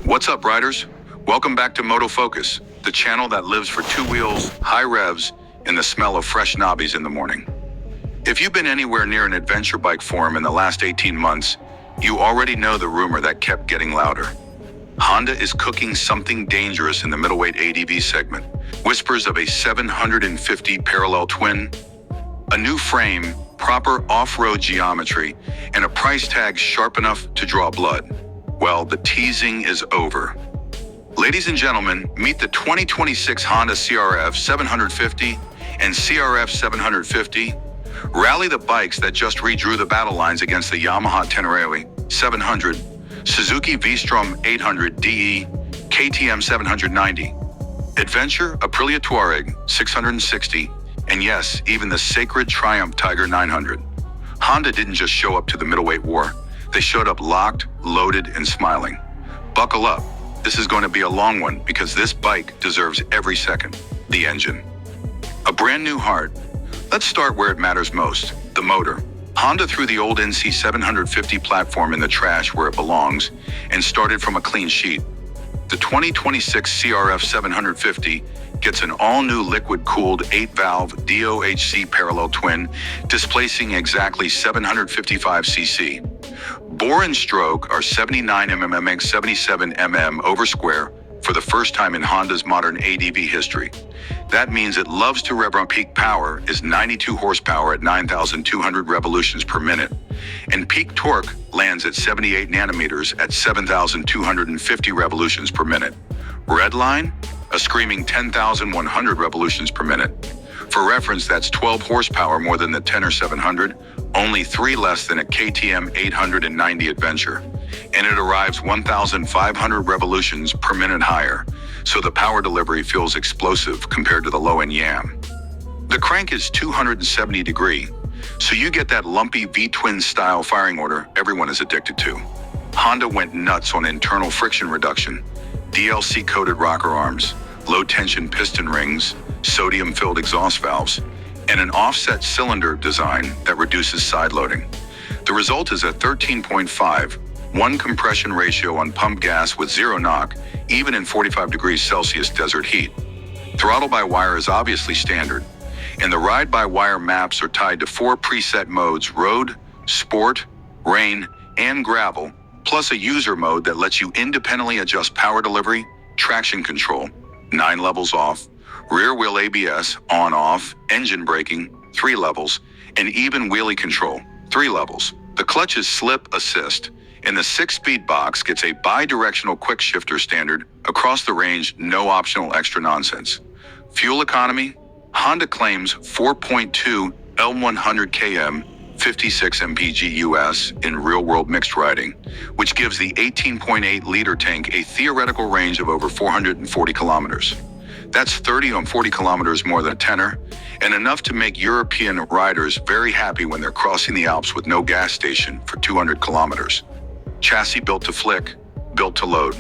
What's up, riders? Welcome back to Moto Focus, the channel that lives for two wheels, high revs, and the smell of fresh knobbies in the morning. If you've been anywhere near an adventure bike forum in the last 18 months, you already know the rumor that kept getting louder. Honda is cooking something dangerous in the middleweight ADV segment. Whispers of a 750 parallel twin, a new frame, proper off-road geometry, and a price tag sharp enough to draw blood. Well, the teasing is over. Ladies and gentlemen, meet the 2026 Honda CRF750 and CRF750. Rally the bikes that just redrew the battle lines against the Yamaha Tenere 700, Suzuki V-Strom 800 DE, KTM 790, Adventure Aprilia Touareg 660, and yes, even the sacred Triumph Tiger 900. Honda didn't just show up to the middleweight war. They showed up locked, loaded, and smiling. Buckle up. This is going to be a long one because this bike deserves every second. The engine. A brand new heart. Let's start where it matters most, the motor. Honda threw the old NC 750 platform in the trash where it belongs and started from a clean sheet. The 2026 CRF 750 gets an all-new liquid-cooled 8-valve DOHC parallel twin, displacing exactly 755 cc. Bore and stroke are 79 mm, 77 mm over square for the first time in Honda's modern ADV history. That means it loves to rev on. Peak power is 92 horsepower at 9,200 revolutions per minute, and peak torque lands at 78 nanometers at 7,250 revolutions per minute. Redline, a screaming 10,100 revolutions per minute. For reference, that's 12 horsepower more than the Tenere 700, only 3 less than a KTM 890 Adventure, and it arrives 1,500 revolutions per minute higher, so the power delivery feels explosive compared to the low-end Yam. The crank is 270 degree, so you get that lumpy V-twin style firing order everyone is addicted to. Honda went nuts on internal friction reduction, DLC-coated rocker arms, low-tension piston rings, sodium-filled exhaust valves, and an offset cylinder design that reduces side loading. The result is a 13.5:1 compression ratio on pump gas with zero knock, even in 45 degrees Celsius desert heat. Throttle-by-wire is obviously standard, and the ride-by-wire maps are tied to 4 preset modes: road, sport, rain, and gravel, plus a user mode that lets you independently adjust power delivery, traction control, 9 levels off, rear wheel ABS, on-off, engine braking, 3 levels, and even wheelie control, 3 levels. The clutch is slip assist, and the 6-speed box gets a bi-directional quick shifter standard across the range, no optional extra nonsense. Fuel economy, Honda claims 4.2 L100 km, 56 mpg US in real-world mixed riding, which gives the 18.8-liter tank a theoretical range of over 440 kilometers. That's 30 on 40 kilometers more than a Tenere, and enough to make European riders very happy when they're crossing the Alps with no gas station for 200 kilometers. Chassis built to flick, built to load.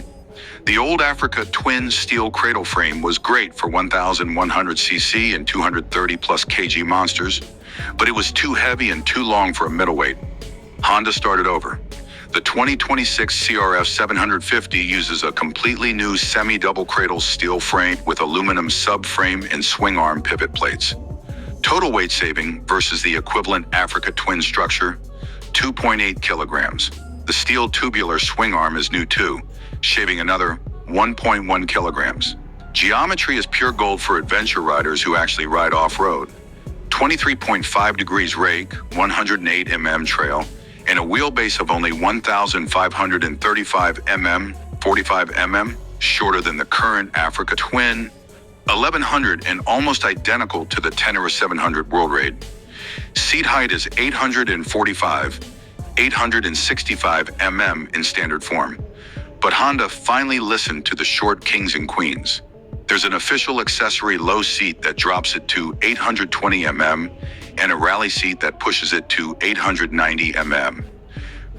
The old Africa twin steel cradle frame was great for 1,100 cc and 230 plus kg monsters, but it was too heavy and too long for a middleweight. Honda started over. The 2026 CRF 750 uses a completely new semi-double cradle steel frame with aluminum subframe and swing arm pivot plates. Total weight saving versus the equivalent Africa twin structure, 2.8 kilograms. The steel tubular swing arm is new too, shaving another 1.1 kilograms. Geometry is pure gold for adventure riders who actually ride off-road. 23.5 degrees rake, 108 mm trail, and a wheelbase of only 1,535 mm, 45 mm, shorter than the current Africa Twin, 1,100 and almost identical to the Tenere 700 World Raid. Seat height is 845, 865 mm in standard form. But Honda finally listened to the short kings and queens. There's an official accessory low seat that drops it to 820 mm, and a rally seat that pushes it to 890 mm.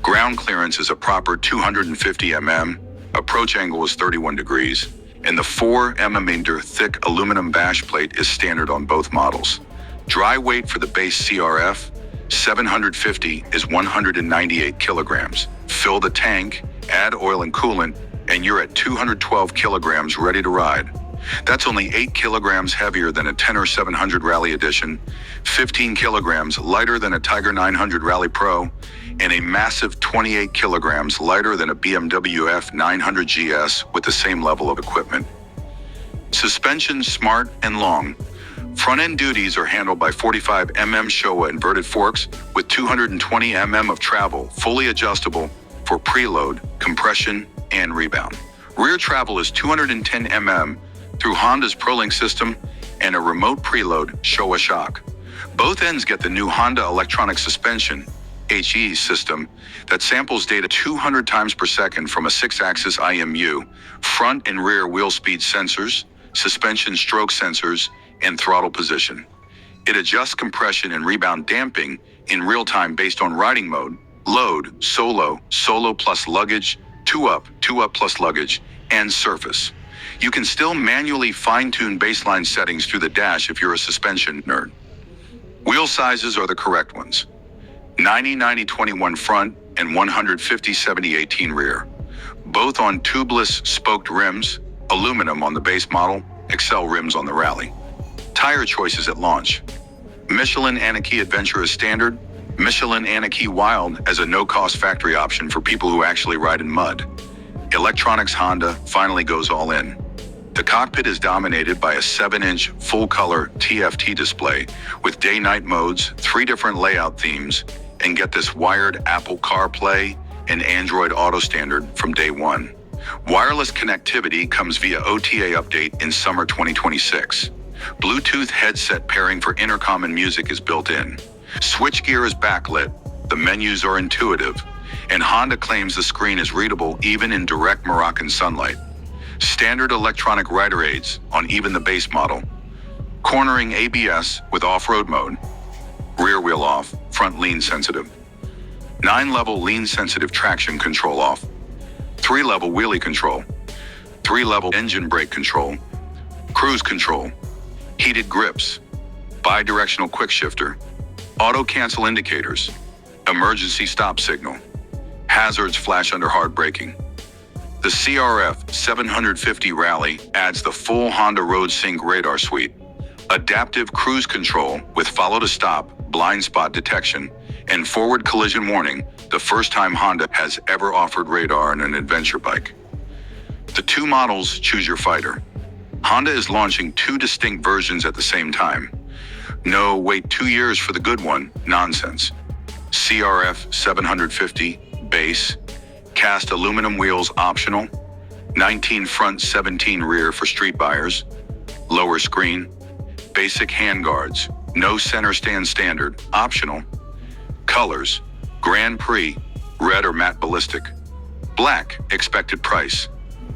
Ground clearance is a proper 250 mm, approach angle is 31 degrees, and the 4 mm thick aluminum bash plate is standard on both models. Dry weight for the base CRF 750 is 198 kilograms. Fill the tank, add oil and coolant, and you're at 212 kilograms ready to ride. That's only 8 kilograms heavier than a Tenere 700 Rally Edition, 15 kilograms lighter than a Tiger 900 Rally Pro, and a massive 28 kilograms lighter than a BMW F850GS with the same level of equipment. Suspension smart and long. Front-end duties are handled by 45mm Showa inverted forks with 220mm of travel, fully adjustable for preload, compression, and rebound. Rear travel is 210mm through Honda's ProLink system and a remote preload Showa shock. Both ends get the new Honda electronic suspension HE system that samples data 200 times per second from a 6-axis IMU, front and rear wheel speed sensors, suspension stroke sensors, and throttle position. It adjusts compression and rebound damping in real time based on riding mode, load, solo, solo plus luggage, two up plus luggage, and surface. You can still manually fine-tune baseline settings through the dash if you're a suspension nerd. Wheel sizes are the correct ones. 90-90-21 front and 150-70-18 rear. Both on tubeless spoked rims, aluminum on the base model, Excel rims on the Rally. Tire choices at launch. Michelin Anarchy Adventure as standard, Michelin Anarchy Wild as a no-cost factory option for people who actually ride in mud. Electronics Honda finally goes all in. The cockpit is dominated by a 7-inch full-color TFT display with day-night modes, 3 different layout themes, and get this wired Apple CarPlay and Android Auto standard from day one. Wireless connectivity comes via OTA update in summer 2026. Bluetooth headset pairing for intercom and music is built in. Switchgear is backlit, the menus are intuitive, and Honda claims the screen is readable even in direct Moroccan sunlight. Standard electronic rider aids on even the base model. Cornering ABS with off-road mode. Rear wheel off, front lean sensitive. 9-level lean sensitive traction control off. 3-level wheelie control. 3-level engine brake control. Cruise control. Heated grips. Bi-directional quick shifter. Auto cancel indicators. Emergency stop signal. Hazards flash under hard braking. The CRF750 Rally adds the full Honda Road Sync radar suite. Adaptive cruise control with follow to stop, blind spot detection, and forward collision warning, the first time Honda has ever offered radar on an adventure bike. The 2 models choose your fighter. Honda is launching 2 distinct versions at the same time. No, wait 2 years for the good one, nonsense. CRF750 base, cast aluminum wheels optional, 19 front 17 rear for street buyers, lower screen, basic handguards, no center stand standard, optional, colors, Grand Prix, red or matte ballistic, black, expected price,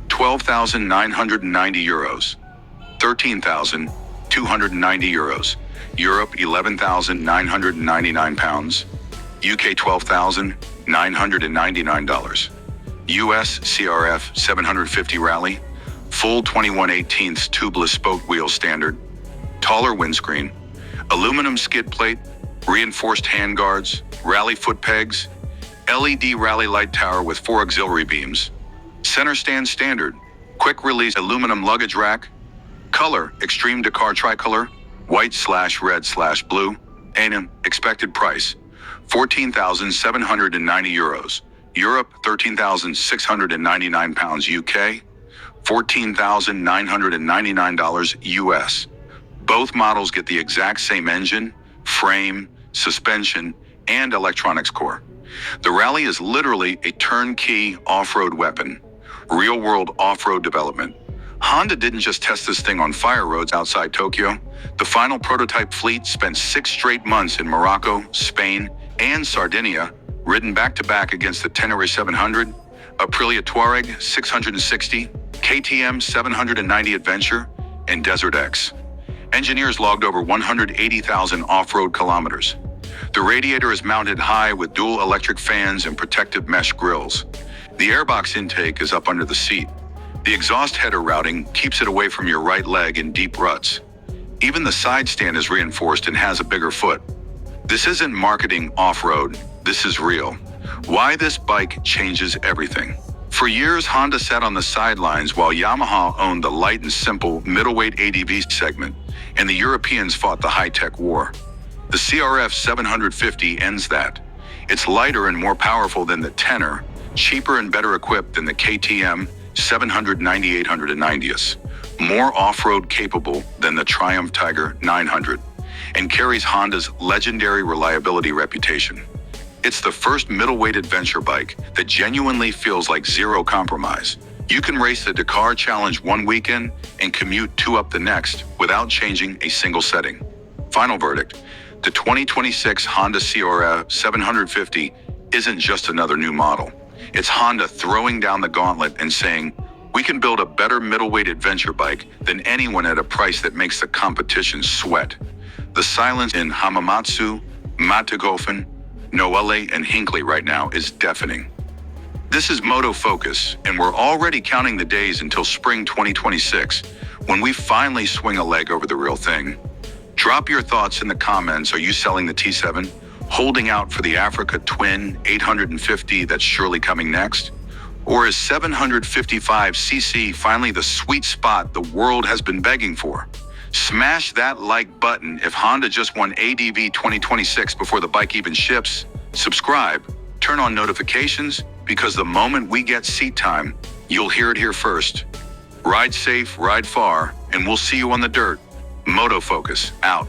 €12,990, €13,290, Europe £11,999, UK $12,999, US CRF 750 Rally, full 21/18 tubeless spoke wheel standard, taller windscreen, aluminum skid plate, reinforced handguards, rally foot pegs, LED rally light tower with 4 auxiliary beams, center stand standard, quick release aluminum luggage rack, color extreme Dakar tricolor, white/red/blue, and expected price €14,790, Europe £13,699, UK $14,999 US. Both models get the exact same engine, frame, suspension, and electronics core. The Rally is literally a turnkey off-road weapon, real-world off-road development. Honda didn't just test this thing on fire roads outside Tokyo. The final prototype fleet spent 6 straight months in Morocco, Spain, and Sardinia, ridden back-to-back against the Tenere 700, Aprilia Touareg 660, KTM 790 Adventure, and Desert X. Engineers logged over 180,000 off-road kilometers. The radiator is mounted high with dual electric fans and protective mesh grills. The airbox intake is up under the seat. The exhaust header routing keeps it away from your right leg in deep ruts. Even the side stand is reinforced and has a bigger foot. This isn't marketing off-road, this is real. Why this bike changes everything. For years, Honda sat on the sidelines while Yamaha owned the light and simple middleweight ADV segment, and the Europeans fought the high-tech war. The CRF750 ends that. It's lighter and more powerful than the Tenere, cheaper and better equipped than the KTM 700-9890s, more off-road capable than the Triumph Tiger 900, and carries Honda's legendary reliability reputation. It's the first middleweight adventure bike that genuinely feels like zero compromise. You can race the Dakar Challenge one weekend and commute two up the next without changing a single setting. Final verdict: the 2026 Honda CRF750 isn't just another new model. It's Honda throwing down the gauntlet and saying, we can build a better middleweight adventure bike than anyone at a price that makes the competition sweat. The silence in Hamamatsu, Mataghofen, Noelle, and Hinckley right now is deafening. This is Moto Focus, and we're already counting the days until spring 2026, when we finally swing a leg over the real thing. Drop your thoughts in the comments. Are you selling the T7? Holding out for the Africa Twin 850 that's surely coming next? Or is 755cc finally the sweet spot the world has been begging for? Smash that like button if Honda just won ADV 2026 before the bike even ships. Subscribe, turn on notifications, because the moment we get seat time, you'll hear it here first. Ride safe, ride far, and we'll see you on the dirt. Moto Focus, out.